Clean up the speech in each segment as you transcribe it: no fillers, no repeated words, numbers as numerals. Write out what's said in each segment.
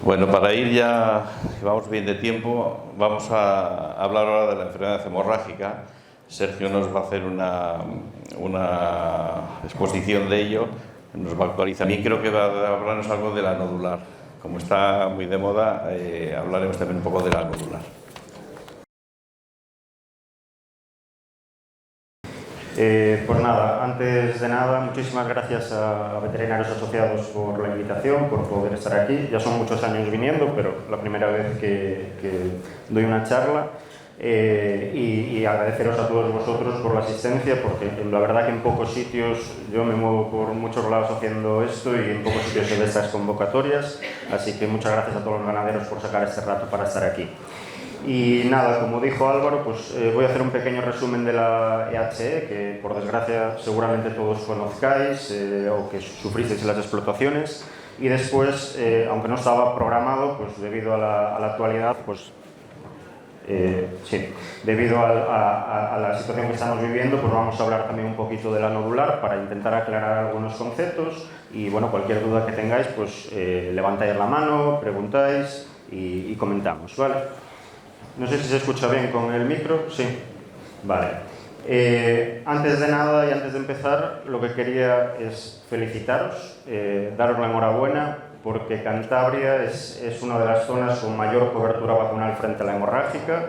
Bueno, para ir ya, que vamos bien de tiempo, vamos a hablar ahora de la enfermedad hemorrágica. Sergio nos va a hacer una exposición de ello, nos va a actualizar. También creo que va a hablarnos algo de la nodular. Como está muy de moda, hablaremos también un poco de la nodular. Pues nada, antes de nada, muchísimas gracias a Veterinarios Asociados por la invitación, por poder estar aquí. Ya son muchos años viniendo, pero la primera vez que doy una charla. Y agradeceros a todos vosotros por la asistencia, porque la verdad que en pocos sitios, yo me muevo por muchos lados haciendo esto y en pocos sitios se ve estas convocatorias, así que muchas gracias a todos los ganaderos por sacar este rato para estar aquí. Y nada, como dijo Álvaro, pues voy a hacer un pequeño resumen de la EHE, que por desgracia seguramente todos conozcáis o que sufristeis en las explotaciones. Y después, aunque no estaba programado, pues debido a la actualidad, pues sí, debido a la situación que estamos viviendo, pues vamos a hablar también un poquito de la nodular para intentar aclarar algunos conceptos. Y bueno, cualquier duda que tengáis, pues levantáis la mano, preguntáis y comentamos, ¿vale? No sé si se escucha bien con el micro. Sí. Vale. Antes de nada y antes de empezar, lo que quería es felicitaros, daros la enhorabuena, porque Cantabria es una de las zonas con mayor cobertura vacunal frente a la hemorrágica,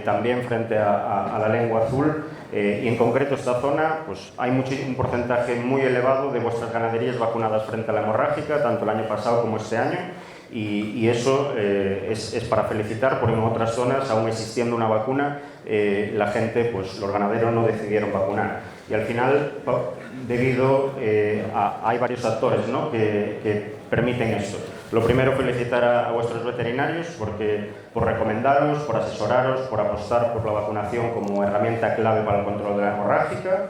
también frente a la lengua azul, y en concreto esta zona pues hay un porcentaje muy elevado de vuestras ganaderías vacunadas frente a la hemorrágica, tanto el año pasado como este año. Y eso es para felicitar, porque en otras zonas, aún existiendo una vacuna, la gente, pues los ganaderos no decidieron vacunar. Y al final, debido hay varios factores, ¿no?, que permiten esto. Lo primero, felicitar a vuestros veterinarios por recomendaros, por asesoraros, por apostar por la vacunación como herramienta clave para el control de la hemorrágica.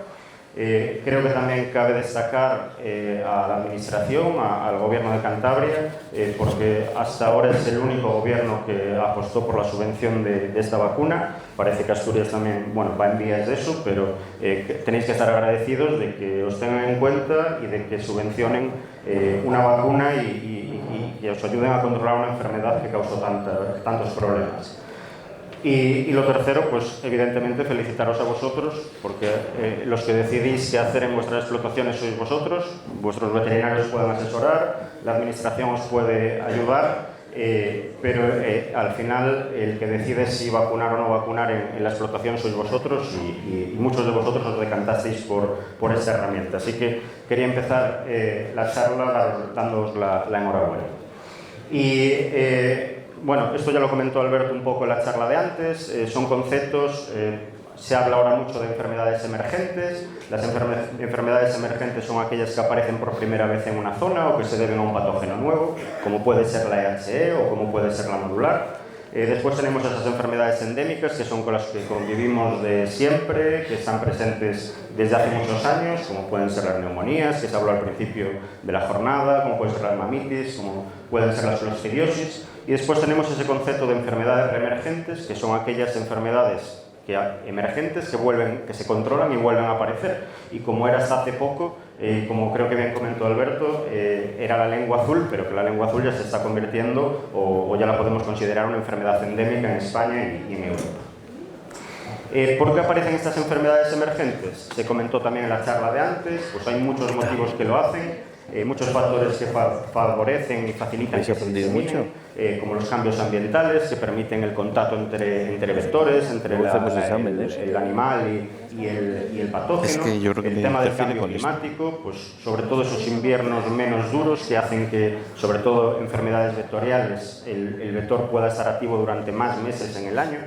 Creo que también cabe destacar a la Administración, al Gobierno de Cantabria, porque hasta ahora es el único gobierno que apostó por la subvención de esta vacuna. Parece que Asturias también, bueno, va en vías de eso, pero tenéis que estar agradecidos de que os tengan en cuenta y de que subvencionen una vacuna y que os ayuden a controlar una enfermedad que causó tantos problemas. Y lo tercero, pues evidentemente felicitaros a vosotros, porque los que decidís qué hacer en vuestras explotaciones sois vosotros, vuestros veterinarios pueden asesorar, la administración os puede ayudar, pero al final el que decide si vacunar o no vacunar en la explotación sois vosotros, y muchos de vosotros os decantasteis por esta herramienta. Así que quería empezar la charla dándoos la enhorabuena. Bueno, esto ya lo comentó Alberto un poco en la charla de antes, son conceptos, se habla ahora mucho de enfermedades emergentes. Las enfermedades emergentes son aquellas que aparecen por primera vez en una zona o que se deben a un patógeno nuevo, como puede ser la EHE o como puede ser la nodular. Después tenemos esas enfermedades endémicas, que son con las que convivimos de siempre, que están presentes desde hace muchos años, como pueden ser las neumonías, que se habló al principio de la jornada, como puede ser la mamitis, como pueden ser las clostridiosis. Y después tenemos ese concepto de enfermedades reemergentes, que son aquellas enfermedades emergentes que se controlan y vuelven a aparecer. Y como era hasta hace poco, como creo que bien comentó Alberto, era la lengua azul, pero que la lengua azul ya se está convirtiendo o ya la podemos considerar una enfermedad endémica en España y en Europa. ¿Por qué aparecen estas enfermedades emergentes? Se comentó también en la charla de antes, pues hay muchos motivos que lo hacen. Muchos factores que favorecen y facilitan que se diseminen, como los cambios ambientales que permiten el contacto entre vectores, entre el animal y el patógeno. El tema del cambio climático, pues sobre todo esos inviernos menos duros que hacen que, sobre todo enfermedades vectoriales, el vector pueda estar activo durante más meses en el año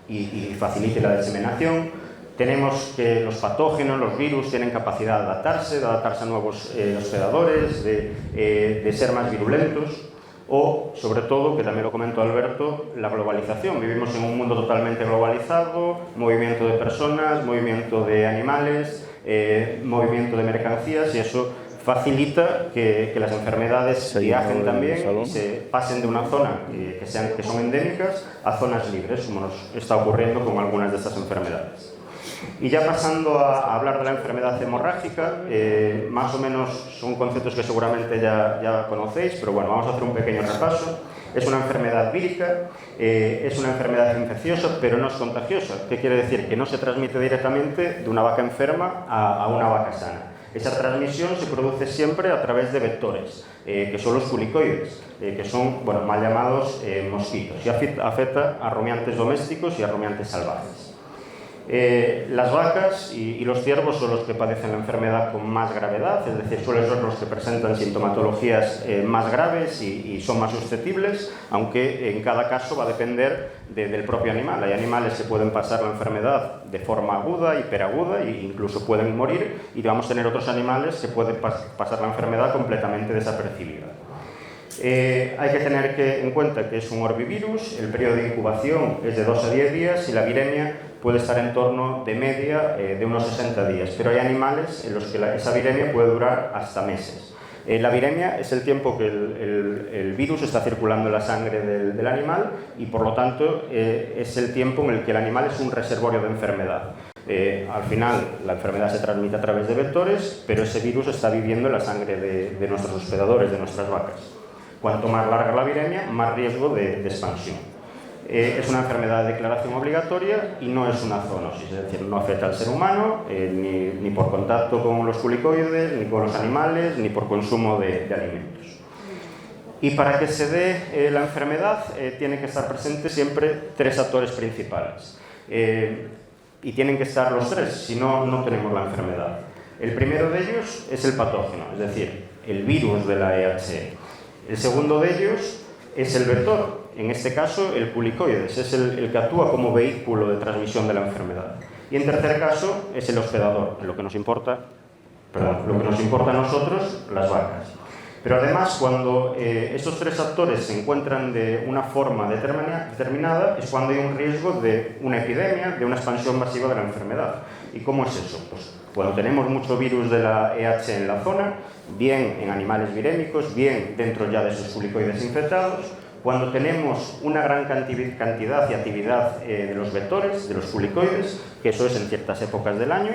y facilite la diseminación. Tenemos que los patógenos, los virus, tienen capacidad de adaptarse a nuevos hospedadores, de ser más virulentos, o, sobre todo, que también lo comentó Alberto, la globalización. Vivimos en un mundo totalmente globalizado, movimiento de personas, movimiento de animales, movimiento de mercancías, y eso facilita que las enfermedades viajen también y se pasen de una zona que son endémicas a zonas libres, como nos está ocurriendo con algunas de estas enfermedades. Y ya pasando a hablar de la enfermedad hemorrágica, más o menos son conceptos que seguramente ya conocéis, pero bueno, vamos a hacer un pequeño repaso. Es una enfermedad vírica, es una enfermedad infecciosa, pero no es contagiosa. ¿Qué quiere decir? Que no se transmite directamente de una vaca enferma a una vaca sana. Esa transmisión se produce siempre a través de vectores, que son los culicoides, que son mal llamados mosquitos, y afecta a rumiantes domésticos y a rumiantes salvajes. Las vacas y los ciervos son los que padecen la enfermedad con más gravedad, es decir, suelen ser los que presentan sintomatologías más graves y son más susceptibles, aunque en cada caso va a depender del propio animal. Hay animales que pueden pasar la enfermedad de forma aguda, hiperaguda, e incluso pueden morir, y vamos a tener otros animales que pueden pasar la enfermedad completamente desapercibida. Hay que tener en cuenta que es un orbivirus, el periodo de incubación es de 2 a 10 días y la viremia puede estar en torno de media de unos 60 días, pero hay animales en los que esa viremia puede durar hasta meses. La viremia es el tiempo que el virus está circulando en la sangre del animal y por lo tanto es el tiempo en el que el animal es un reservorio de enfermedad. Al final la enfermedad se transmite a través de vectores, pero ese virus está viviendo en la sangre de nuestros hospedadores, de nuestras vacas. Cuanto más larga la viremia, más riesgo de expansión. Es una enfermedad de declaración obligatoria y no es una zoonosis, es decir, no afecta al ser humano, ni por contacto con los culicoides, ni con los animales, ni por consumo de alimentos. Y para que se dé la enfermedad, tienen que estar presentes siempre 3 actores principales. Y tienen que estar los 3, si no, no tenemos la enfermedad. El primero de ellos es el patógeno, es decir, el virus de la EHE. El segundo de ellos es el vector, en este caso el culicoides, es el que actúa como vehículo de transmisión de la enfermedad. Y en tercer caso es el hospedador, lo que nos importa a nosotros, las vacas. Pero además, cuando estos 3 actores se encuentran de una forma determinada, es cuando hay un riesgo de una epidemia, de una expansión masiva de la enfermedad. ¿Y cómo es eso? Pues cuando tenemos mucho virus de la EH en la zona, bien en animales virémicos, bien dentro ya de esos culicoides infectados, cuando tenemos una gran cantidad y actividad de los vectores, de los culicoides, que eso es en ciertas épocas del año,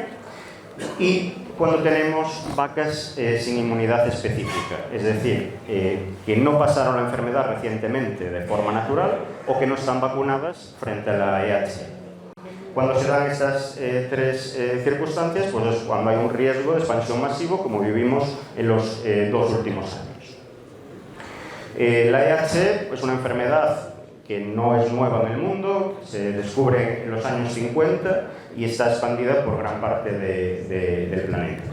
y cuando tenemos vacas sin inmunidad específica, es decir, que no pasaron la enfermedad recientemente de forma natural o que no están vacunadas frente a la EH. Cuando se dan estas 3 circunstancias, pues es cuando hay un riesgo de expansión masivo, como vivimos en los 2 últimos años. La EH es una enfermedad que no es nueva en el mundo, se descubre en los años 50 y está expandida por gran parte del planeta.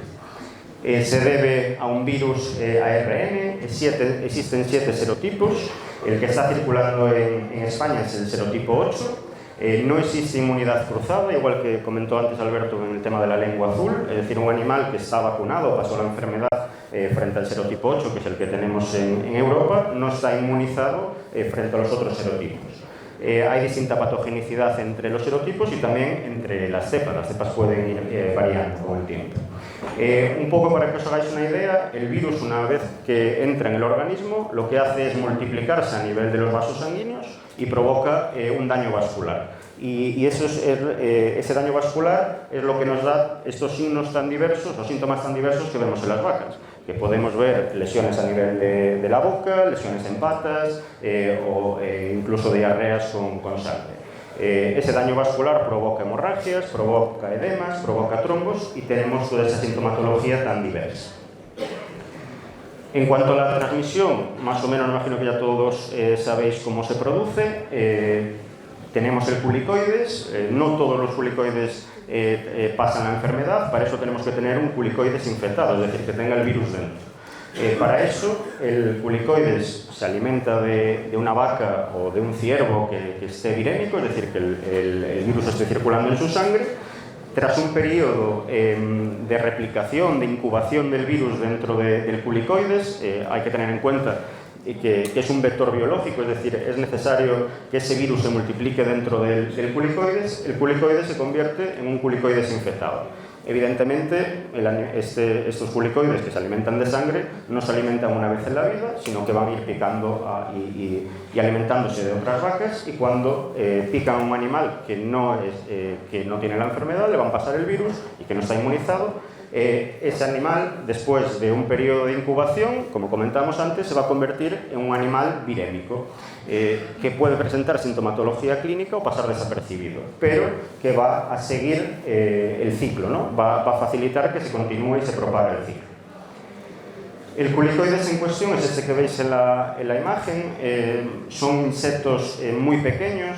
Se debe a un virus ARN, existen 7 serotipos, el que está circulando en España es el serotipo 8, no existe inmunidad cruzada, igual que comentó antes Alberto en el tema de la lengua azul, es decir, un animal que está vacunado, pasó la enfermedad frente al serotipo 8, que es el que tenemos en Europa, no está inmunizado frente a los otros serotipos. Hay distinta patogenicidad entre los serotipos y también entre las cepas pueden ir variando con el tiempo. Un poco para que os hagáis una idea, el virus, una vez que entra en el organismo, lo que hace es multiplicarse a nivel de los vasos sanguíneos y provoca un daño vascular. Y eso ese daño vascular es lo que nos da estos signos tan diversos, los síntomas tan diversos que vemos en las vacas, que podemos ver lesiones a nivel de la boca, lesiones en patas o incluso diarreas con sangre. Ese daño vascular provoca hemorragias, provoca edemas, provoca trombos y tenemos toda esa sintomatología tan diversa. En cuanto a la transmisión, más o menos, imagino que ya todos sabéis cómo se produce. Tenemos el culicoides, no todos los culicoides pasan la enfermedad, para eso tenemos que tener un culicoides infectado, es decir, que tenga el virus dentro. Para eso, el culicoides se alimenta de una vaca o de un ciervo que esté virémico, es decir, que el virus esté circulando en su sangre. Tras un periodo de replicación, de incubación del virus dentro del culicoides, hay que tener en cuenta que es un vector biológico, es decir, es necesario que ese virus se multiplique dentro del culicoides. El culicoides se convierte en un culicoides infectado. Evidentemente, estos culicoides que se alimentan de sangre no se alimentan una vez en la vida, sino que van a ir picando y alimentándose de otras vacas, y cuando pican a un animal que no tiene la enfermedad, le van a pasar el virus y que no está inmunizado. Ese animal, después de un periodo de incubación, como comentamos antes, se va a convertir en un animal virémico, que puede presentar sintomatología clínica o pasar desapercibido, pero que va a seguir el ciclo, ¿no? Va a facilitar que se continúe y se propague el ciclo. El culicoides en cuestión es este que veis en la imagen. Son insectos muy pequeños,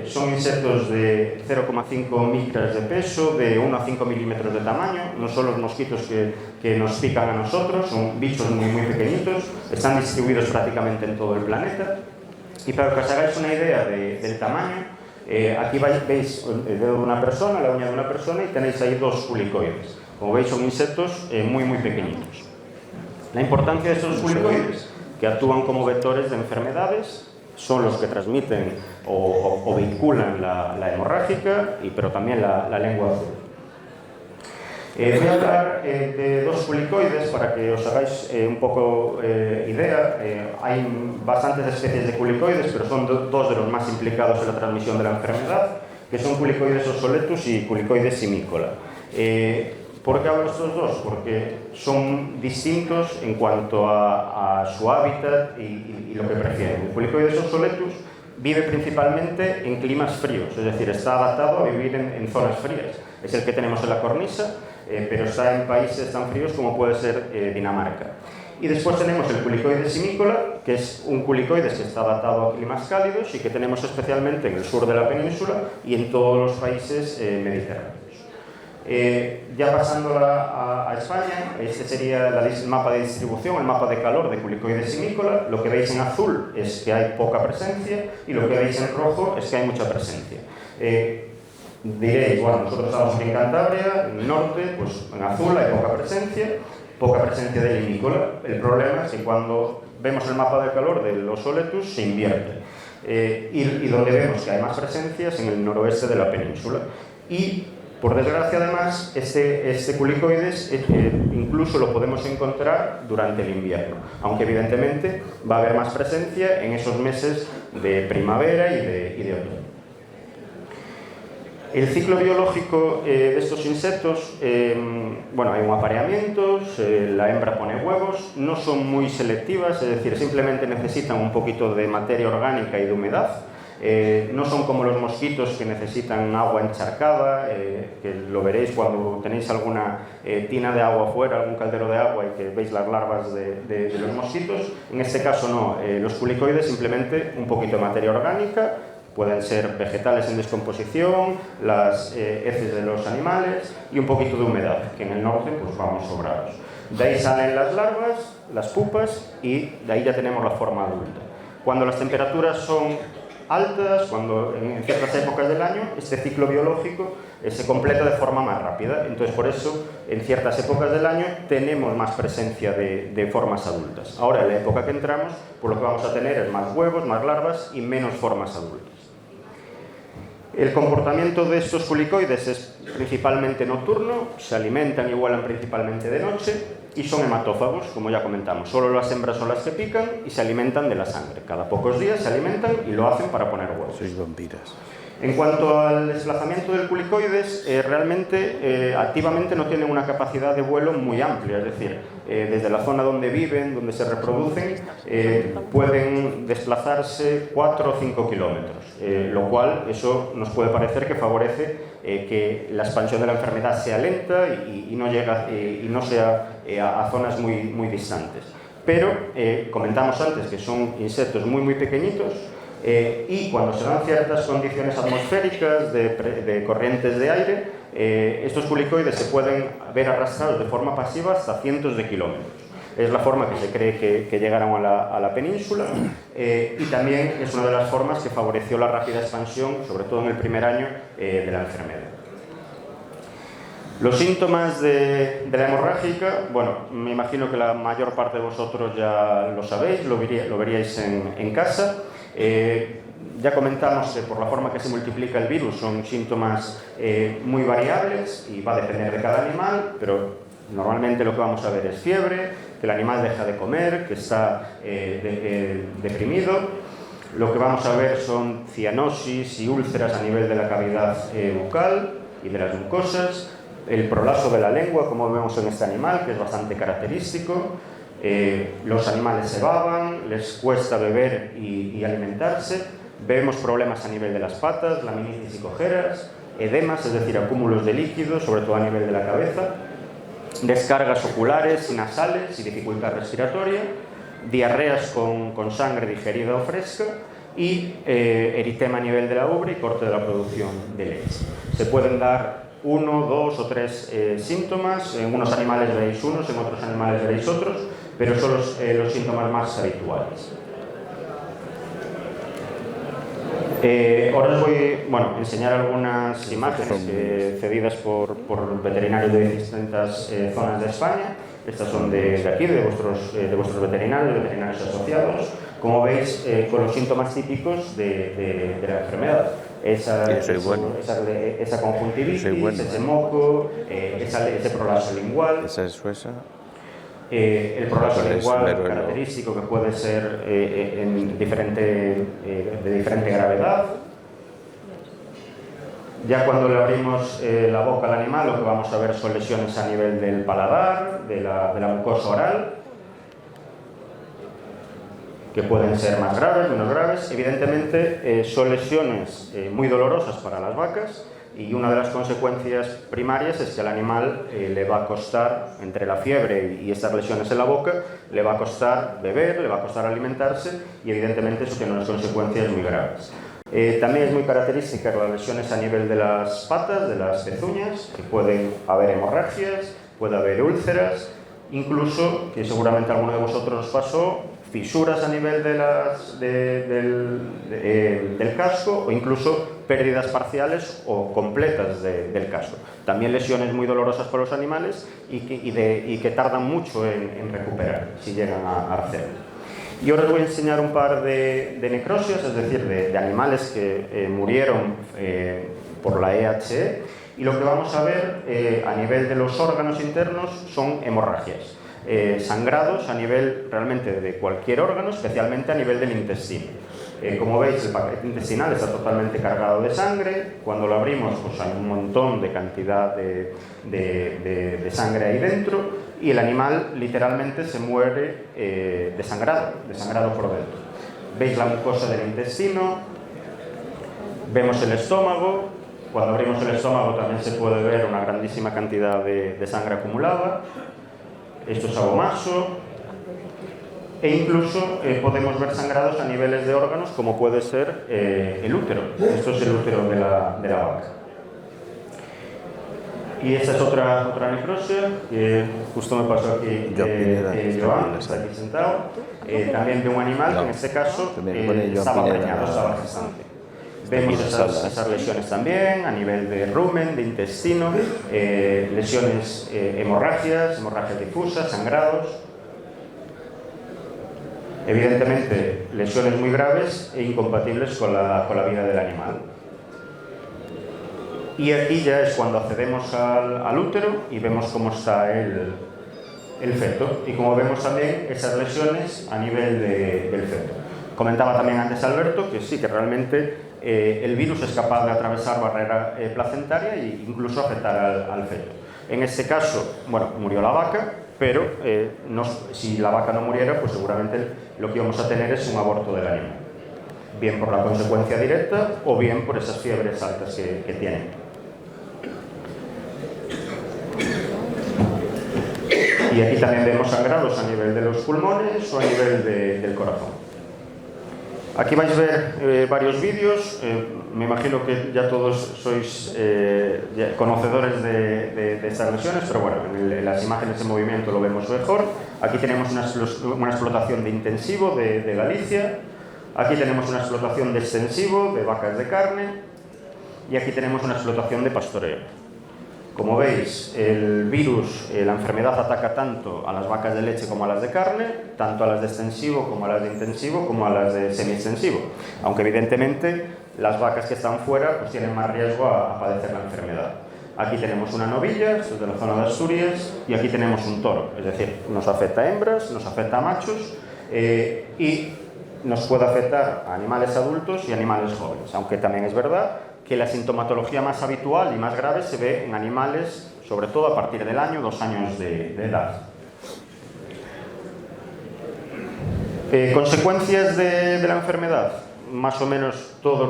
son insectos de 0,5 micras de peso, de 1 a 5 milímetros de tamaño. No son los mosquitos que nos pican a nosotros, son bichos muy pequeñitos, están distribuidos prácticamente en todo el planeta. Y para que os hagáis una idea del tamaño, aquí veis el dedo de una persona, la uña de una persona, y tenéis ahí 2 culicoides. Como veis, son insectos muy pequeñitos. La importancia de estos culicoides, que actúan como vectores de enfermedades, son los que transmiten o vinculan la hemorrágica, pero también la lengua azul. Voy a hablar de 2 culicoides para que os hagáis un poco idea. Hay bastantes especies de culicoides, pero son 2 de los más implicados en la transmisión de la enfermedad, que son culicoides oxoletus y culicoides simícola. ¿Por qué hablo de estos 2? Porque son distintos en cuanto a su hábitat y lo que prefieren. El culicoides oxoletus vive principalmente en climas fríos, es decir, está adaptado a vivir en zonas frías. Es el que tenemos en la cornisa, pero está en países tan fríos como puede ser Dinamarca. Y después tenemos el culicoides simícola, que es un culicoides que está adaptado a climas cálidos y que tenemos especialmente en el sur de la península y en todos los países mediterráneos. Ya pasando a España, este sería el mapa de distribución, el mapa de calor de culicoides simícola. Lo que veis en azul es que hay poca presencia y lo que veis en rojo es que hay mucha presencia. Diréis, bueno, nosotros estamos en Cantabria, en el norte, pues en azul hay poca presencia de limícola. El problema es que cuando vemos el mapa de calor del oxoletus se invierte. Y donde vemos que hay más presencia es en el noroeste de la península. Y por desgracia, además, este culicoides incluso lo podemos encontrar durante el invierno, aunque evidentemente va a haber más presencia en esos meses de primavera y de otoño. El ciclo biológico de estos insectos, bueno, hay un apareamiento, la hembra pone huevos, no son muy selectivas, es decir, simplemente necesitan un poquito de materia orgánica y de humedad. No son como los mosquitos que necesitan agua encharcada, que lo veréis cuando tenéis alguna tina de agua afuera, algún caldero de agua y que veis las larvas de los mosquitos. En este caso no, los culicoides simplemente un poquito de materia orgánica, pueden ser vegetales en descomposición, las heces de los animales y un poquito de humedad, que en el norte pues vamos sobrados. De ahí salen las larvas, las pupas, y de ahí ya tenemos la forma adulta. Cuando las temperaturas son altas, cuando en ciertas épocas del año este ciclo biológico se completa de forma más rápida. Entonces, por eso, en ciertas épocas del año tenemos más presencia de formas adultas. Ahora, en la época que entramos, pues lo que vamos a tener es más huevos, más larvas y menos formas adultas. El comportamiento de estos culicoides es principalmente nocturno, se alimentan y vuelan principalmente de noche y son hematófagos, como ya comentamos. Solo las hembras son las que pican y se alimentan de la sangre. Cada pocos días se alimentan y lo hacen para poner huevos. Sois vampiras. En cuanto al desplazamiento del culicoides, realmente activamente no tienen una capacidad de vuelo muy amplia, es decir, desde la zona donde viven, donde se reproducen, pueden desplazarse 4 o 5 kilómetros, lo cual eso nos puede parecer que favorece que la expansión de la enfermedad sea lenta y no sea a zonas muy distantes. Pero comentamos antes que son insectos muy pequeñitos. Y cuando se dan ciertas condiciones atmosféricas de corrientes de aire, estos culicoides se pueden ver arrastrados de forma pasiva hasta cientos de kilómetros. Es la forma que se cree que llegaron a la península y también es una de las formas que favoreció la rápida expansión, sobre todo en el primer año de la enfermedad. Los síntomas de la hemorrágica, bueno, me imagino que la mayor parte de vosotros ya lo sabéis, lo veríais en casa. ya comentamos que por la forma que se multiplica el virus son síntomas muy variables y va a depender de cada animal, pero normalmente lo que vamos a ver es fiebre, que el animal deja de comer, que está deprimido. Lo que vamos a ver son cianosis y úlceras a nivel de la cavidad bucal y de las mucosas, el prolazo de la lengua, como vemos en este animal, que es bastante característico. Los animales se baban, les cuesta beber y alimentarse. Vemos problemas a nivel de las patas, laminitis y cojeras, edemas, es decir, acúmulos de líquidos, sobre todo a nivel de la cabeza, descargas oculares y nasales y dificultad respiratoria, diarreas con sangre digerida o fresca y eritema a nivel de la ubre y corte de la producción de leche. Se pueden dar 1, 2 o 3 síntomas, en unos animales veréis unos, en otros animales veréis otros, pero son los síntomas más habituales. Ahora os voy a enseñar algunas imágenes cedidas por veterinarios de distintas zonas de España. Estas son de aquí, de vuestros veterinarios asociados. Como veis, con los síntomas típicos de la enfermedad. Esa conjuntivitis, ese moco, ese prolazo lingual. Esa es suesa. El prolazo lingual característico que puede ser de diferente gravedad. Ya cuando le abrimos la boca al animal, lo que vamos a ver son lesiones a nivel del paladar, de la mucosa oral, que pueden ser más graves, menos graves. Evidentemente son lesiones muy dolorosas para las vacas y una de las consecuencias primarias es que al animal le va a costar, entre la fiebre y estas lesiones en la boca, le va a costar beber, le va a costar alimentarse y evidentemente eso tiene unas consecuencias muy graves. También es muy característica las lesiones a nivel de las patas, de las pezuñas, que pueden haber hemorragias, puede haber úlceras, incluso, que seguramente a alguno de vosotros os pasó, fisuras a nivel del casco o incluso pérdidas parciales o completas del casco. También lesiones muy dolorosas para los animales y que tardan mucho en recuperar si llegan a hacerlo. Y ahora os voy a enseñar un par de necrosias, es decir, de animales que murieron por la EHE, y lo que vamos a ver a nivel de los órganos internos son hemorragias. Sangrados a nivel realmente de cualquier órgano, especialmente a nivel del intestino. Como veis, el paquete intestinal está totalmente cargado de sangre. Cuando lo abrimos, pues hay un montón de cantidad de sangre ahí dentro y el animal literalmente se muere desangrado por dentro. Veis la mucosa del intestino, vemos el estómago. Cuando abrimos el estómago también se puede ver una grandísima cantidad de sangre acumulada. Esto es abomaso, e incluso podemos ver sangrados a niveles de órganos como puede ser el útero. Esto es el útero de la vaca. Y esta es otra necrosia que justo me pasó aquí Joan, está aquí sentado, también de un animal que en este caso estaba preñado, estaba gestante. Vemos esas lesiones también a nivel de rumen, de intestino, lesiones, hemorragias difusas, sangrados. Evidentemente, lesiones muy graves e incompatibles con la vida del animal. Y aquí ya es cuando accedemos al útero y vemos cómo está el feto. Y como vemos también esas lesiones a nivel del feto. Comentaba también antes Alberto que sí, que realmente el virus es capaz de atravesar barrera placentaria e incluso afectar al feto. En este caso, murió la vaca, pero si la vaca no muriera, pues seguramente lo que íbamos a tener es un aborto del animal. Bien por la consecuencia directa o bien por esas fiebres altas que tienen. Y aquí también vemos sangrados a nivel de los pulmones o a nivel del corazón. Aquí vais a ver varios vídeos, me imagino que ya todos sois conocedores de estas lesiones, pero bueno, en las imágenes en movimiento lo vemos mejor. Aquí tenemos una explotación de intensivo de Galicia, aquí tenemos una explotación de extensivo de vacas de carne y aquí tenemos una explotación de pastoreo. Como veis, el virus, la enfermedad ataca tanto a las vacas de leche como a las de carne, tanto a las de extensivo como a las de intensivo, como a las de semi-extensivo. Aunque evidentemente las vacas que están fuera pues tienen más riesgo a padecer la enfermedad. Aquí tenemos una novilla, esto es de la zona de Asturias, y aquí tenemos un toro. Es decir, nos afecta a hembras, nos afecta a machos y nos puede afectar a animales adultos y animales jóvenes. Aunque también es verdad que la sintomatología más habitual y más grave se ve en animales, sobre todo a partir del año, 2 años de edad. Consecuencias de la enfermedad. Más o menos todos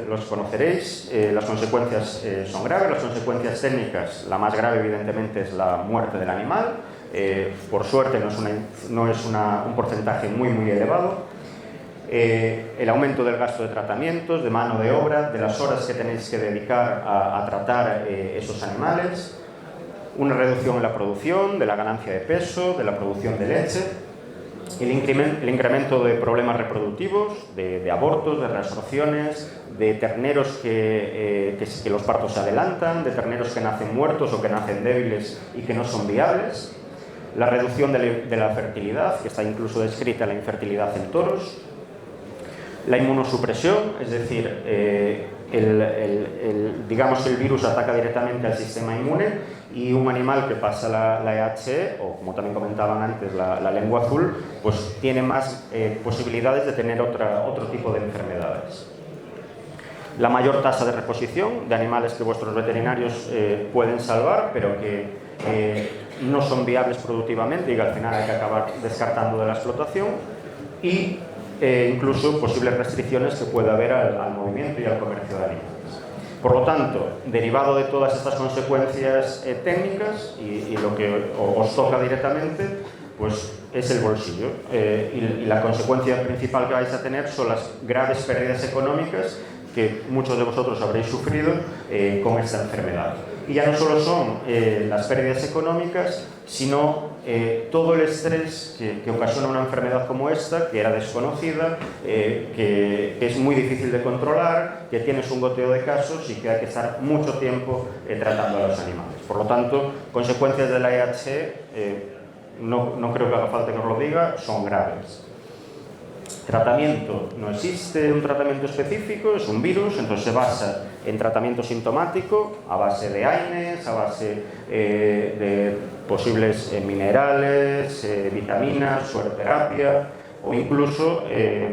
los conoceréis. Las consecuencias son graves. Las consecuencias técnicas, la más grave evidentemente es la muerte del animal. Por suerte no es un porcentaje muy elevado. El aumento del gasto de tratamientos, de mano de obra, de las horas que tenéis que dedicar a tratar esos animales, una reducción en la producción, de la ganancia de peso, de la producción de leche, el incremento de problemas reproductivos, de abortos, de reabsorciones, de terneros que los partos se adelantan, de terneros que nacen muertos o que nacen débiles y que no son viables, la reducción de la fertilidad, que está incluso descrita la infertilidad en toros, la inmunosupresión, es decir, digamos que el virus ataca directamente al sistema inmune y un animal que pasa la EHE, o como también comentaban antes, la lengua azul, pues tiene más posibilidades de tener otro tipo de enfermedades. La mayor tasa de reposición de animales que vuestros veterinarios pueden salvar, pero que no son viables productivamente y que al final hay que acabar descartando de la explotación, y incluso posibles restricciones que pueda haber al movimiento y al comercio de animales. Por lo tanto, derivado de todas estas consecuencias técnicas y lo que os toca directamente, pues es el bolsillo. Y la consecuencia principal que vais a tener son las graves pérdidas económicas que muchos de vosotros habréis sufrido con esta enfermedad. Y ya no solo son las pérdidas económicas, sino todo el estrés que ocasiona una enfermedad como esta, que era desconocida, que es muy difícil de controlar, que tienes un goteo de casos y que hay que estar mucho tiempo tratando a los animales. Por lo tanto, consecuencias de la EHE, no creo que haga falta que os lo diga, son graves. Tratamiento. No existe un tratamiento específico, es un virus, entonces se basa en tratamiento sintomático a base de AINES, a base de posibles minerales, vitaminas, sueroterapia o incluso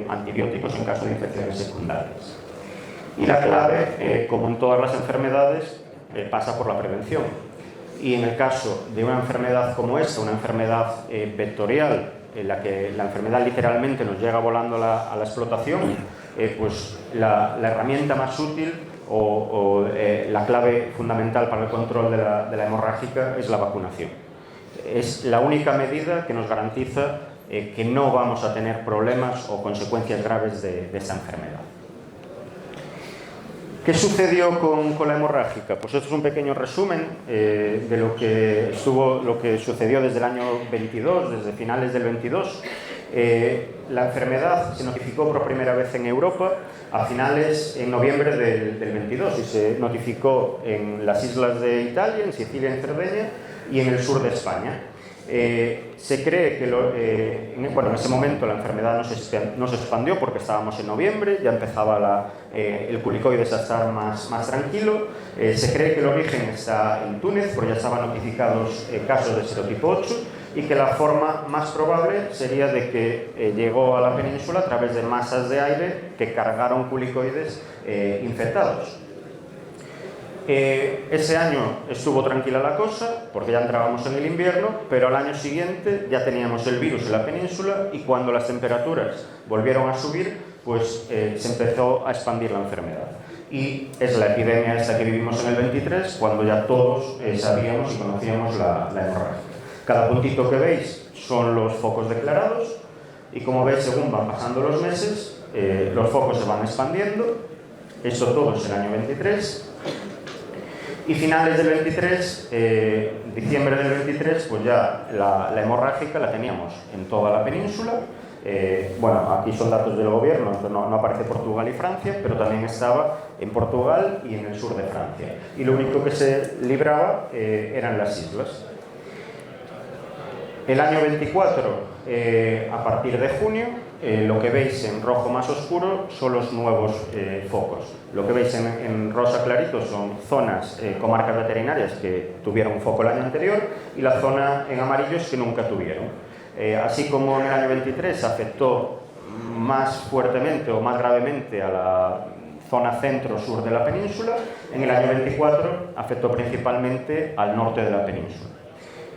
antibióticos en caso de infecciones secundarias. Y la clave, como en todas las enfermedades, pasa por la prevención. Y en el caso de una enfermedad como esta, una enfermedad vectorial, en la que la enfermedad literalmente nos llega volando a la explotación, pues la herramienta más útil o la clave fundamental para el control de la hemorrágica es la vacunación. Es la única medida que nos garantiza que no vamos a tener problemas o consecuencias graves de esta enfermedad. ¿Qué sucedió con la hemorrágica? Pues esto es un pequeño resumen de lo que sucedió desde el año 22, desde finales del 22. La enfermedad se notificó por primera vez en Europa en noviembre del 22 y se notificó en las islas de Italia, en Sicilia y en Cerdeña y en el sur de España. Se cree que en ese momento la enfermedad no se expandió porque estábamos en noviembre, ya empezaba el culicoides a estar más tranquilo. Se cree que el origen está en Túnez, porque ya estaban notificados casos de serotipo 8 y que la forma más probable sería de que llegó a la península a través de masas de aire que cargaron culicoides infectados. Ese año estuvo tranquila la cosa porque ya entrábamos en el invierno, pero al año siguiente ya teníamos el virus en la península y cuando las temperaturas volvieron a subir, pues se empezó a expandir la enfermedad. Y es la epidemia esta que vivimos en el 23, cuando ya todos sabíamos y conocíamos la hemorragia. Cada puntito que veis son los focos declarados y como veis, según van pasando los meses, los focos se van expandiendo. Esto todo es el año 23. Y finales del 23, diciembre del 23, pues ya la hemorrágica la teníamos en toda la península. Bueno, aquí son datos del gobierno, entonces no aparece Portugal y Francia, pero también estaba en Portugal y en el sur de Francia. Y lo único que se libraba eran las islas. El año 24, a partir de junio, lo que veis en rojo más oscuro son los nuevos focos. Lo que veis en rosa clarito son zonas, comarcas veterinarias que tuvieron un foco el año anterior, y la zona en amarillos que nunca tuvieron. Así como en el año 23 afectó más fuertemente o más gravemente a la zona centro-sur de la península, en el año 24 afectó principalmente al norte de la península.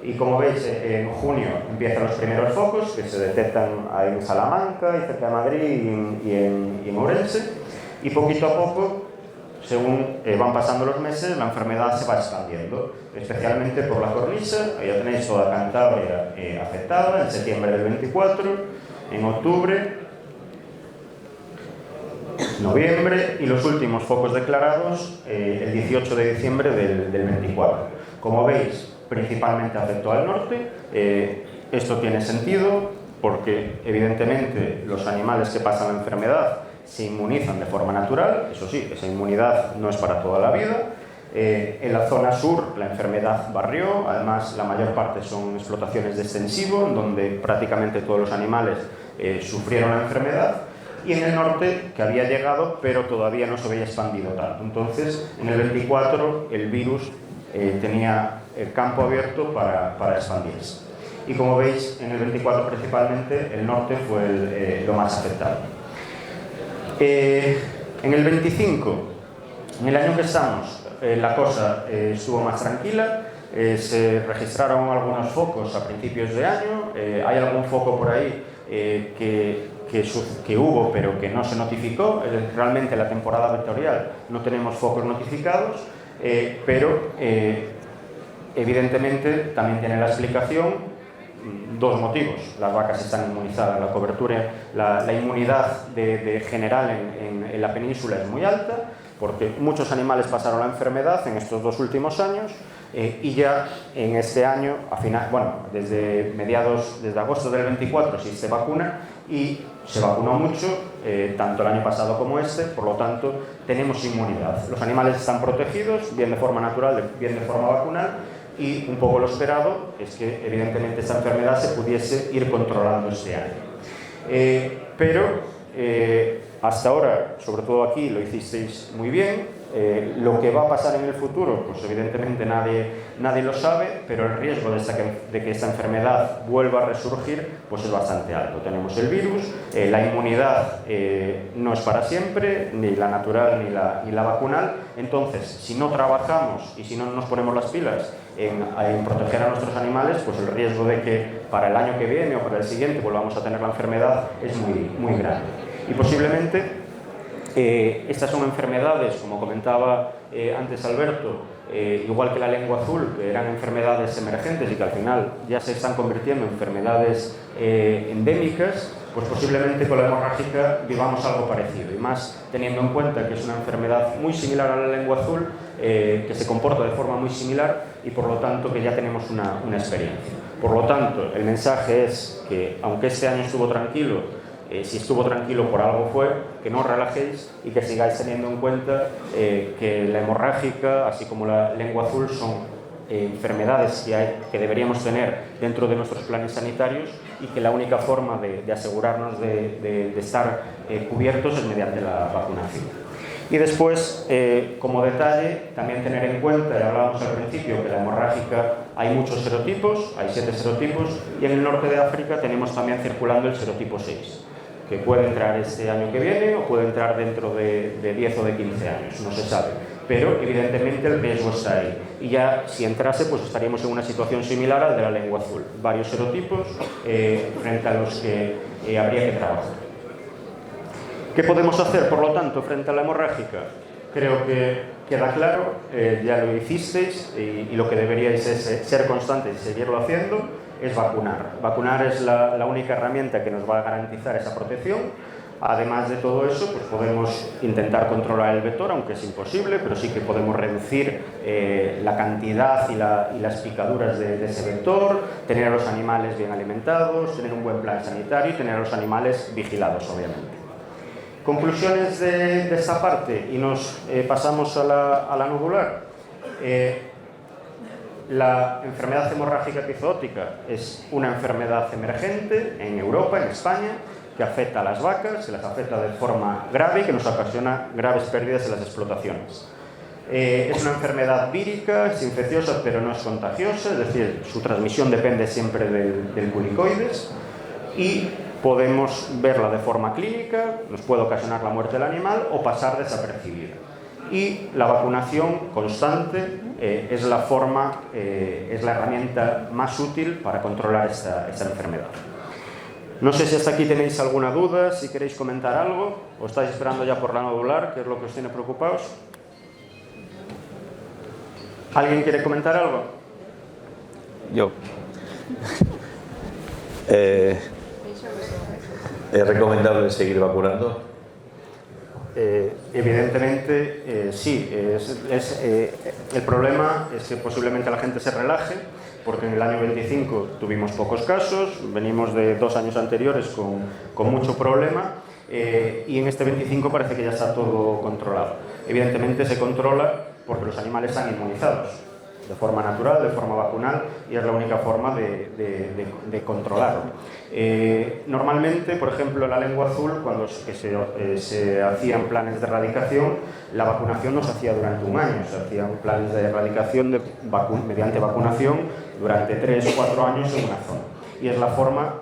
Y como veis, en junio empiezan los primeros focos que se detectan ahí en Salamanca, y cerca de Madrid y en Ourense, y poquito a poco, según van pasando los meses, la enfermedad se va expandiendo, especialmente por la cornisa. Ahí ya tenéis toda Cantabria afectada, en septiembre del 24, en octubre, noviembre, y los últimos focos declarados el 18 de diciembre del 24. Como veis, principalmente afectó al norte. Esto tiene sentido porque, evidentemente, los animales que pasan la enfermedad se inmunizan de forma natural. Eso sí, esa inmunidad no es para toda la vida. En la zona sur la enfermedad barrió, además la mayor parte son explotaciones de extensivo, en donde prácticamente todos los animales sufrieron la enfermedad. Y en el norte, que había llegado, pero todavía no se había expandido tanto. Entonces, en el 24, el virus tenía el campo abierto para expandirse. Y como veis, en el 24 principalmente, el norte fue lo más afectado. En el 25, en el año que estamos, la cosa estuvo más tranquila. Se registraron algunos focos a principios de año. Hay algún foco por ahí que hubo, pero que no se notificó. Realmente la temporada vectorial no tenemos focos notificados, pero evidentemente también tiene la explicación dos motivos. Las vacas están inmunizadas, la cobertura, la inmunidad general en la península es muy alta, porque muchos animales pasaron la enfermedad en estos 2 últimos años, y ya en este año, desde agosto del 24 sí se vacuna, y se vacunó mucho, tanto el año pasado como este. Por lo tanto, tenemos inmunidad. Los animales están protegidos, bien de forma natural, bien de forma vacunal, y un poco lo esperado es que evidentemente esta enfermedad se pudiese ir controlando este año. Pero hasta ahora, sobre todo aquí, lo hicisteis muy bien. Lo que va a pasar en el futuro, pues evidentemente nadie lo sabe, pero el riesgo de que esta enfermedad vuelva a resurgir pues es bastante alto. Tenemos el virus, la inmunidad no es para siempre, ni la natural ni la vacunal. Entonces, si no trabajamos y si no nos ponemos las pilas en proteger a nuestros animales, pues el riesgo de que para el año que viene o para el siguiente volvamos a tener la enfermedad es muy, muy grande. Y posiblemente estas son enfermedades, como comentaba antes Alberto, igual que la lengua azul, que eran enfermedades emergentes y que al final ya se están convirtiendo en enfermedades endémicas. Pues posiblemente con la hemorrágica vivamos algo parecido, y más teniendo en cuenta que es una enfermedad muy similar a la lengua azul, que se comporta de forma muy similar, y por lo tanto que ya tenemos una experiencia. Por lo tanto, el mensaje es que, aunque este año estuvo tranquilo, si estuvo tranquilo por algo fue, que no os relajéis y que sigáis teniendo en cuenta que la hemorrágica, así como la lengua azul, son enfermedades que deberíamos tener dentro de nuestros planes sanitarios, y que la única forma de asegurarnos de estar cubiertos es mediante la vacunación. Y después, como detalle, también tener en cuenta, ya hablábamos al principio, que la hemorrágica hay muchos serotipos, hay 7 serotipos, y en el norte de África tenemos también circulando el serotipo 6, que puede entrar este año que viene o puede entrar dentro de 10 o de 15 años, no se sabe. Pero evidentemente el riesgo está ahí. Y ya si entrase, pues estaríamos en una situación similar a la de la lengua azul. Varios serotipos frente a los que habría que trabajar. ¿Qué podemos hacer, por lo tanto, frente a la hemorrágica? Creo que queda claro, ya lo hicisteis, y lo que deberíais es ser constantes y seguirlo haciendo, es vacunar. Vacunar es la única herramienta que nos va a garantizar esa protección. Además de todo eso, pues podemos intentar controlar el vector, aunque es imposible, pero sí que podemos reducir la cantidad y las picaduras de ese vector, tener a los animales bien alimentados, tener un buen plan sanitario y tener a los animales vigilados, obviamente. Conclusiones de esta parte, y nos pasamos a la nodular. La enfermedad hemorrágica epizootica es una enfermedad emergente en Europa, en España, que afecta a las vacas, se las afecta de forma grave y que nos ocasiona graves pérdidas en las explotaciones. Es una enfermedad vírica, es infecciosa pero no es contagiosa, es decir, su transmisión depende siempre del culicoides y podemos verla de forma clínica, nos puede ocasionar la muerte del animal o pasar desapercibida. Y la vacunación constante es la herramienta más útil para controlar esta enfermedad. No sé si hasta aquí tenéis alguna duda, si queréis comentar algo, o estáis esperando ya por la nodular, que es lo que os tiene preocupados. ¿Alguien quiere comentar algo? Yo. ¿Es recomendable seguir vacunando? Evidentemente, sí. El problema es que posiblemente la gente se relaje, porque en el año 25 tuvimos pocos casos, venimos de 2 años anteriores con mucho problema, y en este 25 parece que ya está todo controlado. Evidentemente se controla porque los animales están inmunizados, de forma natural, de forma vacunal, y es la única forma de controlarlo. Normalmente, por ejemplo, en la lengua azul, cuando se hacían planes de erradicación, la vacunación no se hacía durante un año, se hacían planes de erradicación mediante vacunación durante 3 o 4 años en una zona. Y es la forma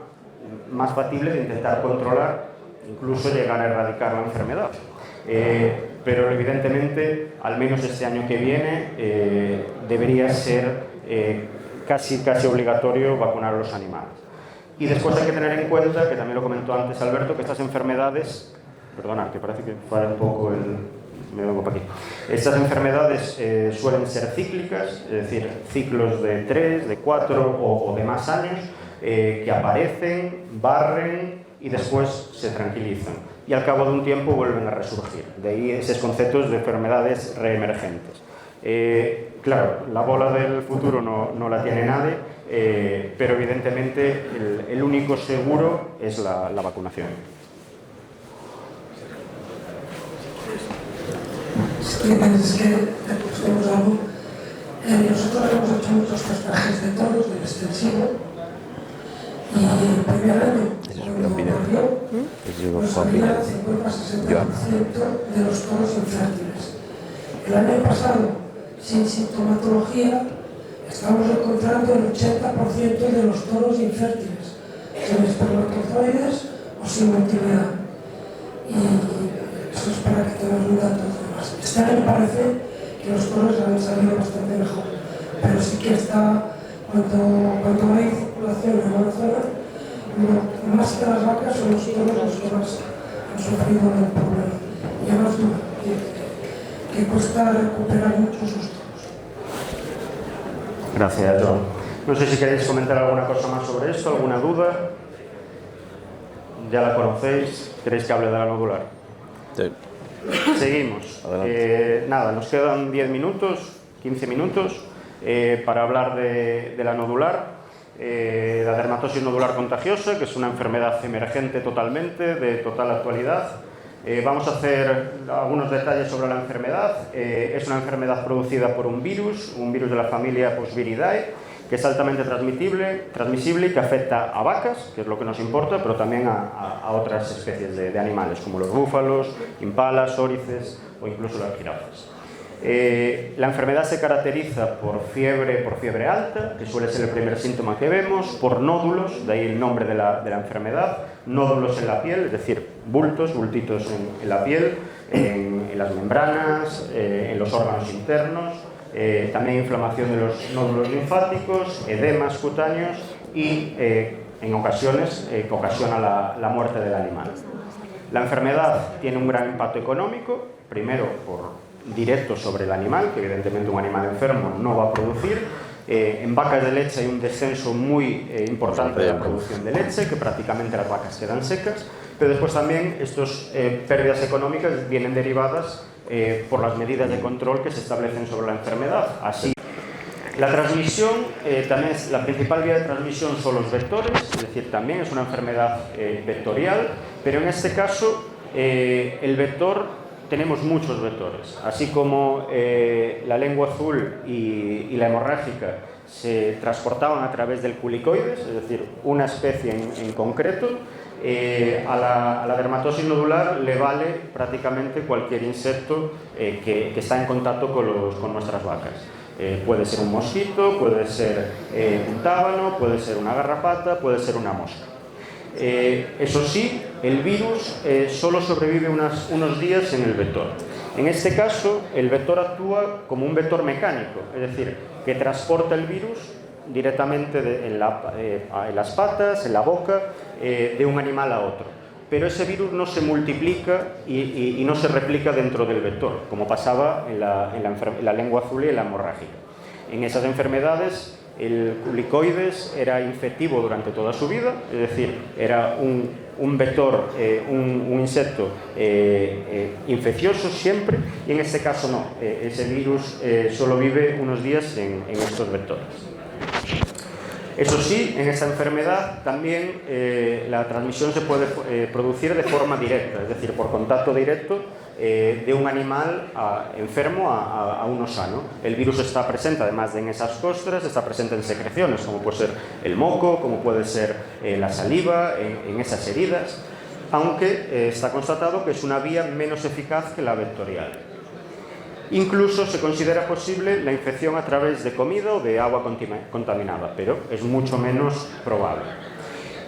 más factible de intentar controlar, incluso llegar a erradicar la enfermedad. Pero evidentemente, al menos este año que viene, debería ser casi obligatorio vacunar a los animales. Y después hay que tener en cuenta, que también lo comentó antes Alberto, que estas enfermedades, perdonad, que parece que falla un poco me vengo para aquí. Estas enfermedades suelen ser cíclicas, es decir, ciclos de 3, de 4 o de más años, que aparecen, barren y después se tranquilizan. Y al cabo de un tiempo vuelven a resurgir. De ahí esos conceptos de enfermedades reemergentes. Claro, la bola del futuro no la tiene nadie, pero evidentemente el único seguro es la vacunación. Es que tenemos algo. Nosotros hemos hecho muchos testajes de toros del extensivo y el primer año nos había 50-60% de los toros infértiles. El año pasado, sin sintomatología, estamos encontrando el 80% de los toros infértiles, sin espermatozoides o sin motilidad. Y eso es para que tengamos un dato de más. Este año parece que los toros han salido bastante mejor, pero sí que está, cuando hay circulación en una zona, más que las vacas son los toros los que más han sufrido el problema. Y además que cuesta recuperar muchos sus toros. Gracias, John. No sé si queréis comentar alguna cosa más sobre esto, alguna duda. Ya la conocéis. ¿Queréis que hable de la nodular? Sí. Seguimos. Nada, nos quedan 10 minutos, 15 minutos para hablar de la nodular. La dermatosis nodular contagiosa, que es una enfermedad emergente totalmente, de total actualidad. Vamos a hacer algunos detalles sobre la enfermedad. Es una enfermedad producida por un virus de la familia Posviridae, que es altamente transmisible y que afecta a vacas, que es lo que nos importa, pero también a otras especies de animales, como los búfalos, impalas, órices o incluso las jirafas. La enfermedad se caracteriza por fiebre alta, que suele ser el primer síntoma que vemos, por nódulos, de ahí el nombre de la enfermedad, nódulos en la piel, es decir, bultitos en la piel, en las membranas, en los órganos internos, también inflamación de los nódulos linfáticos, edemas cutáneos y en ocasiones que ocasiona la muerte del animal. La enfermedad tiene un gran impacto económico, primero directo sobre el animal, que evidentemente un animal enfermo no va a producir. En vacas de leche hay un descenso muy importante de la producción de leche, que prácticamente las vacas quedan secas, pero después también estas pérdidas económicas vienen derivadas por las medidas de control que se establecen sobre la enfermedad. Así, la transmisión, también es la principal vía de transmisión son los vectores, es decir, también es una enfermedad vectorial, pero en este caso el vector, tenemos muchos vectores, así como la lengua azul y la hemorrágica se transportaban a través del culicoides, es decir, una especie en concreto. A la dermatosis nodular le vale prácticamente cualquier insecto que está en contacto con nuestras vacas. Puede ser un mosquito, puede ser un tábano, puede ser una garrapata, puede ser una mosca. Eso sí, el virus solo sobrevive unos días en el vector. En este caso, el vector actúa como un vector mecánico, es decir, que transporta el virus directamente en las patas, en la boca, de un animal a otro. Pero ese virus no se multiplica y no se replica dentro del vector, como pasaba en la lengua azul y en la hemorrágica. En esas enfermedades, el culicoides era infectivo durante toda su vida, es decir, era un vector, un insecto infeccioso siempre, y en este caso no, ese virus solo vive unos días en estos vectores. Eso sí, en esta enfermedad también la transmisión se puede producir de forma directa, es decir, por contacto directo de un animal enfermo a uno sano. El virus está presente, además de en esas costras, está presente en secreciones, como puede ser el moco, como puede ser la saliva, en esas heridas, aunque está constatado que es una vía menos eficaz que la vectorial. Incluso se considera posible la infección a través de comida o de agua contaminada, pero es mucho menos probable.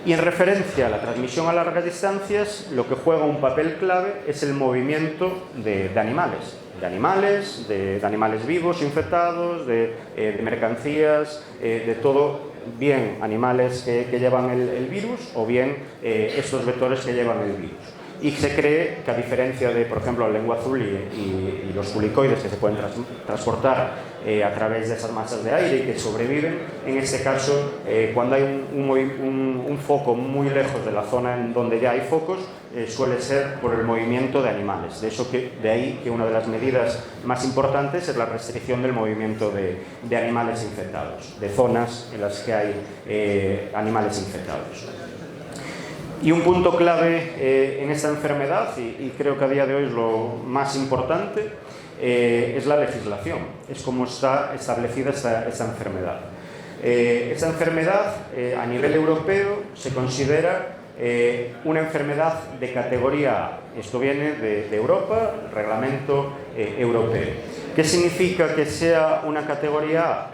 Y en referencia a la transmisión a largas distancias, lo que juega un papel clave es el movimiento de animales. De animales vivos infectados, de mercancías, de todo, bien animales que llevan el virus o bien estos vectores que llevan el virus. Y se cree que, a diferencia de, por ejemplo, la lengua azul y los culicoides, que se pueden transportar a través de esas masas de aire y que sobreviven, en este caso, cuando hay un foco muy lejos de la zona en donde ya hay focos, suele ser por el movimiento de animales. De ahí que una de las medidas más importantes es la restricción del movimiento de animales infectados, de zonas en las que hay animales infectados. Y un punto clave en esta enfermedad, y creo que a día de hoy es lo más importante, es la legislación, es cómo está establecida esta enfermedad. Esta enfermedad a nivel europeo se considera una enfermedad de categoría A. Esto viene de Europa, el reglamento europeo. ¿Qué significa que sea una categoría A?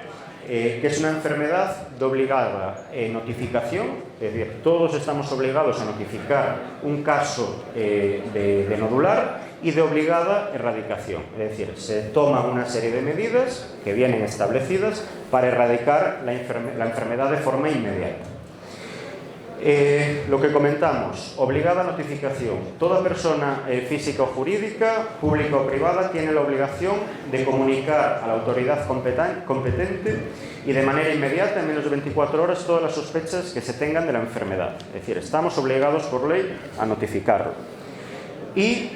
Que es una enfermedad de obligada notificación, es decir, todos estamos obligados a notificar un caso de nodular, y de obligada erradicación, es decir, se toman una serie de medidas que vienen establecidas para erradicar la enfermedad de forma inmediata. Lo que comentamos, obligada notificación. Toda persona física o jurídica, pública o privada, tiene la obligación de comunicar a la autoridad competente y de manera inmediata, en menos de 24 horas, todas las sospechas que se tengan de la enfermedad. Es decir, estamos obligados por ley a notificarlo. Y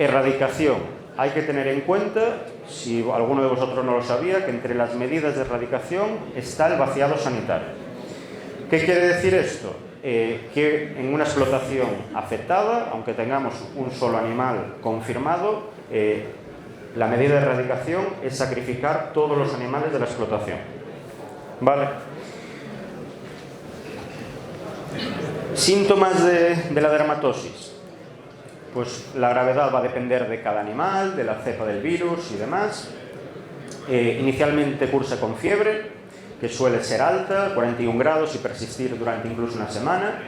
erradicación. Hay que tener en cuenta, si alguno de vosotros no lo sabía, que entre las medidas de erradicación está el vaciado sanitario. ¿Qué quiere decir esto? Que en una explotación afectada, aunque tengamos un solo animal confirmado, la medida de erradicación es sacrificar todos los animales de la explotación. ¿Vale? Síntomas de la dermatosis. Pues la gravedad va a depender de cada animal, de la cepa del virus y demás. Inicialmente cursa con fiebre, que suele ser alta, 41 grados, y persistir durante incluso una semana.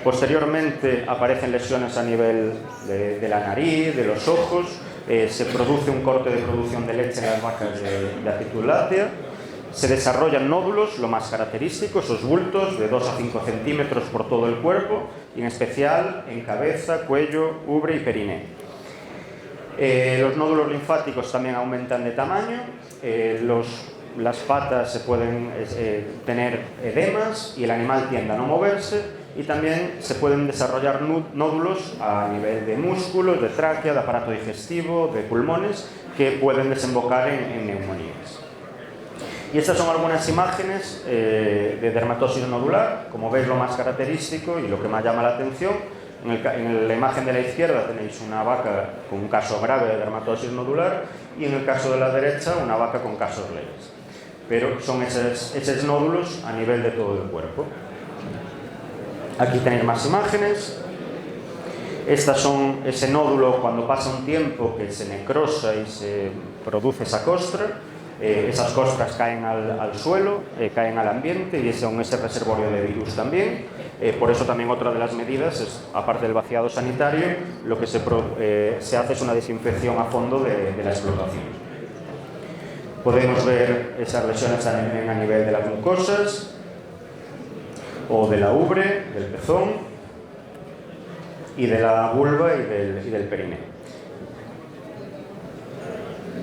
Posteriormente aparecen lesiones a nivel de la nariz, de los ojos, se produce un corte de producción de leche en las vacas de actitud láctea, se desarrollan nódulos, lo más característico, esos bultos de 2 a 5 centímetros por todo el cuerpo, y en especial en cabeza, cuello, ubre y periné. Los nódulos linfáticos también aumentan de tamaño, las patas se pueden tener edemas y el animal tiende a no moverse, y también se pueden desarrollar nódulos a nivel de músculos, de tráquea, de aparato digestivo, de pulmones, que pueden desembocar en neumonías. Y estas son algunas imágenes de dermatosis nodular. Como veis, lo más característico y lo que más llama la atención, en la imagen de la izquierda tenéis una vaca con un caso grave de dermatosis nodular y en el caso de la derecha una vaca con casos leves. Pero son esos nódulos a nivel de todo el cuerpo. Aquí tenéis más imágenes. Estas son ese nódulo cuando pasa un tiempo que se necrosa y se produce esa costra. Esas costras caen al suelo, caen al ambiente y son ese reservorio de virus también. Por eso también otra de las medidas es, aparte del vaciado sanitario, lo que se hace es una desinfección a fondo de la explotación. Podemos ver esas lesiones también a nivel de las mucosas o de la ubre, del pezón y de la vulva y del perineo.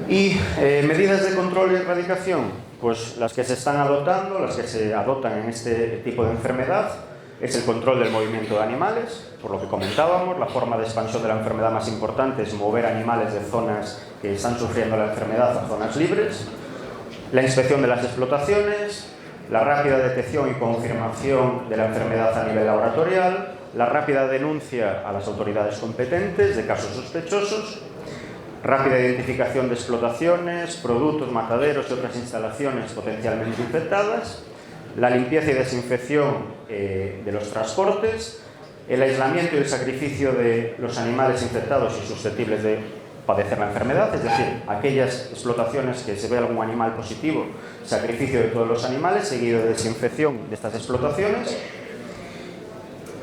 Y medidas de control y erradicación, pues las que se están adoptando, las que se adoptan en este tipo de enfermedad, es el control del movimiento de animales, por lo que comentábamos. La forma de expansión de la enfermedad más importante es mover animales de zonas que están sufriendo la enfermedad a zonas libres. La inspección de las explotaciones, la rápida detección y confirmación de la enfermedad a nivel laboratorial, la rápida denuncia a las autoridades competentes de casos sospechosos, rápida identificación de explotaciones, productos, mataderos y otras instalaciones potencialmente infectadas, la limpieza y desinfección de los transportes, el aislamiento y el sacrificio de los animales infectados y susceptibles de padecer la enfermedad, es decir, aquellas explotaciones que se ve algún animal positivo, sacrificio de todos los animales, seguido de desinfección de estas explotaciones,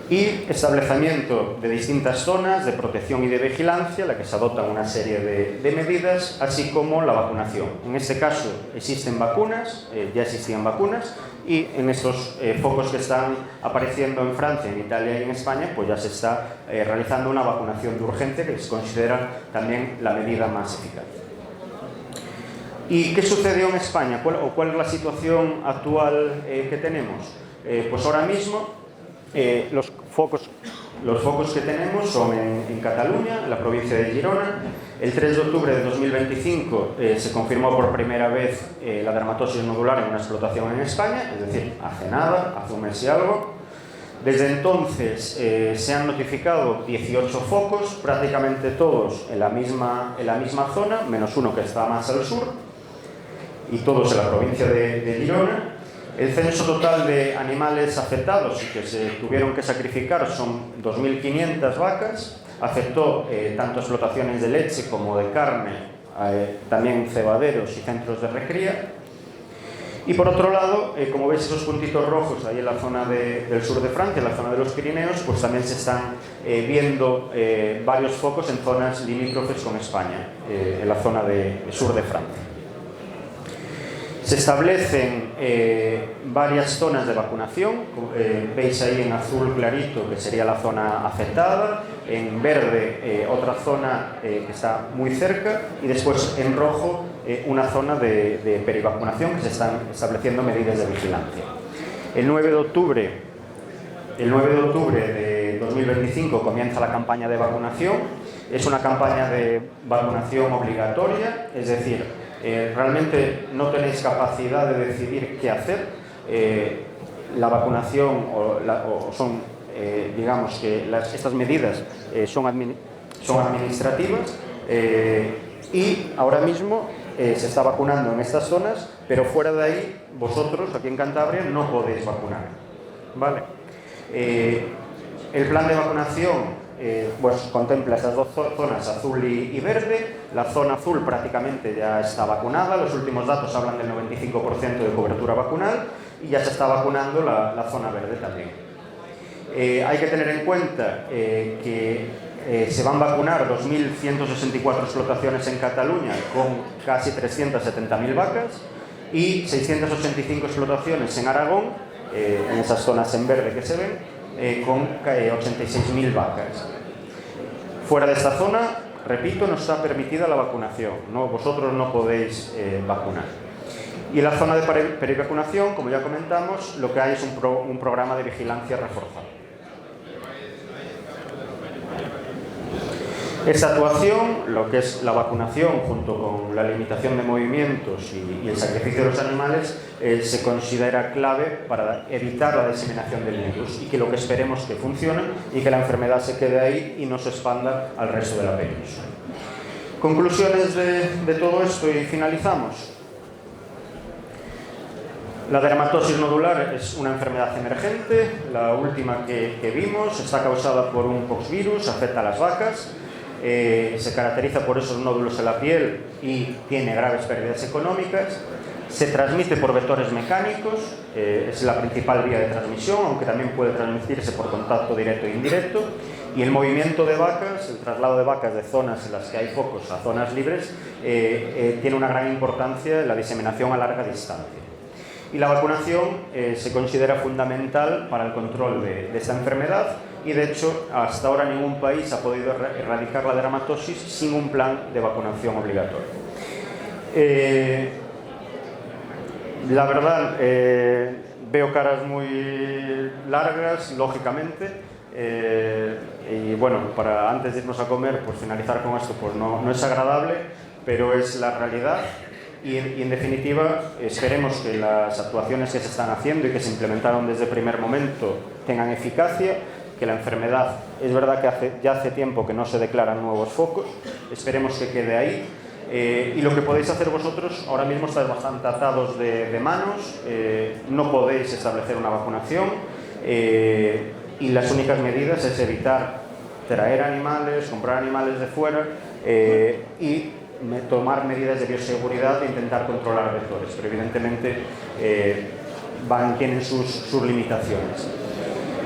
y establecimiento de distintas zonas de protección y de vigilancia, en la que se adoptan una serie de medidas, así como la vacunación. En este caso existen vacunas, ya existían vacunas, y en estos focos que están apareciendo en Francia, en Italia y en España, pues ya se está realizando una vacunación de urgencia, que se considera también la medida más eficaz. ¿Y qué sucedió en España? ¿Cuál es la situación actual que tenemos? Pues ahora mismo los focos que tenemos son en Cataluña, en la provincia de Girona. El 3 de octubre de 2025 se confirmó por primera vez la dermatosis nodular en una explotación en España, es decir, hace nada, hace un mes y algo. Desde entonces se han notificado 18 focos, prácticamente todos en la misma zona, menos uno que está más al sur, y todos en la provincia de Girona. El censo total de animales afectados y que se tuvieron que sacrificar son 2.500 vacas. Afectó tanto explotaciones de leche como de carne, también cebaderos y centros de recría. Y por otro lado, como veis esos puntitos rojos ahí en la zona del sur de Francia, en la zona de los Pirineos, pues también se están viendo varios focos en zonas limítrofes con España, en la zona del sur de Francia. Se establecen varias zonas de vacunación. Veis ahí en azul clarito que sería la zona afectada, en verde otra zona que está muy cerca y después en rojo una zona de perivacunación, que se están estableciendo medidas de vigilancia. El 9 de octubre de 2025 comienza la campaña de vacunación. Es una campaña de vacunación obligatoria, es decir, realmente no tenéis capacidad de decidir qué hacer. La vacunación son, digamos que estas medidas son administrativas y ahora mismo se está vacunando en estas zonas, pero fuera de ahí, vosotros aquí en Cantabria no podéis vacunar, ¿vale? El plan de vacunación pues contempla estas dos zonas, azul y verde. La zona azul prácticamente ya está vacunada, los últimos datos hablan del 95% de cobertura vacunal y ya se está vacunando la zona verde también. Hay que tener en cuenta que se van a vacunar 2.164 explotaciones en Cataluña con casi 370.000 vacas y 685 explotaciones en Aragón, en esas zonas en verde que se ven, con 86.000 vacas. Fuera de esta zona, repito, no está permitida la vacunación, vosotros no podéis vacunar. Y en la zona de perivacunación, como ya comentamos, lo que hay es un programa de vigilancia reforzado. Esta actuación, lo que es la vacunación junto con la limitación de movimientos y el sacrificio de los animales, se considera clave para evitar la diseminación del virus y que lo que esperemos que funcione y que la enfermedad se quede ahí y no se expanda al resto de la península. Conclusiones de todo esto y finalizamos. La dermatosis nodular es una enfermedad emergente, la última que vimos, está causada por un poxvirus, afecta a las vacas, se caracteriza por esos nódulos en la piel y tiene graves pérdidas económicas, se transmite por vectores mecánicos, es la principal vía de transmisión, aunque también puede transmitirse por contacto directo e indirecto, y el movimiento de vacas, el traslado de vacas de zonas en las que hay focos a zonas libres, tiene una gran importancia en la diseminación a larga distancia. Y la vacunación se considera fundamental para el control de esta enfermedad y, de hecho, hasta ahora ningún país ha podido erradicar la dermatosis sin un plan de vacunación obligatorio. La verdad, veo caras muy largas, lógicamente, y bueno, para antes de irnos a comer, pues finalizar con esto, pues no es agradable, pero es la realidad. Y en definitiva, esperemos que las actuaciones que se están haciendo y que se implementaron desde el primer momento tengan eficacia, que la enfermedad, es verdad que ya hace tiempo que no se declaran nuevos focos, esperemos que quede ahí. Y lo que podéis hacer vosotros, ahora mismo estáis bastante atados de manos, no podéis establecer una vacunación y las únicas medidas es evitar traer animales, comprar animales de fuera y tomar medidas de bioseguridad e intentar controlar vectores, pero evidentemente tienen sus limitaciones.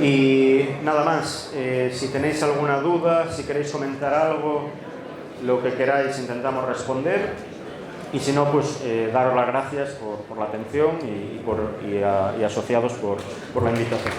Y nada más, si tenéis alguna duda, si queréis comentar algo, lo que queráis intentamos responder, y si no, pues daros las gracias por la atención y asociados por la invitación.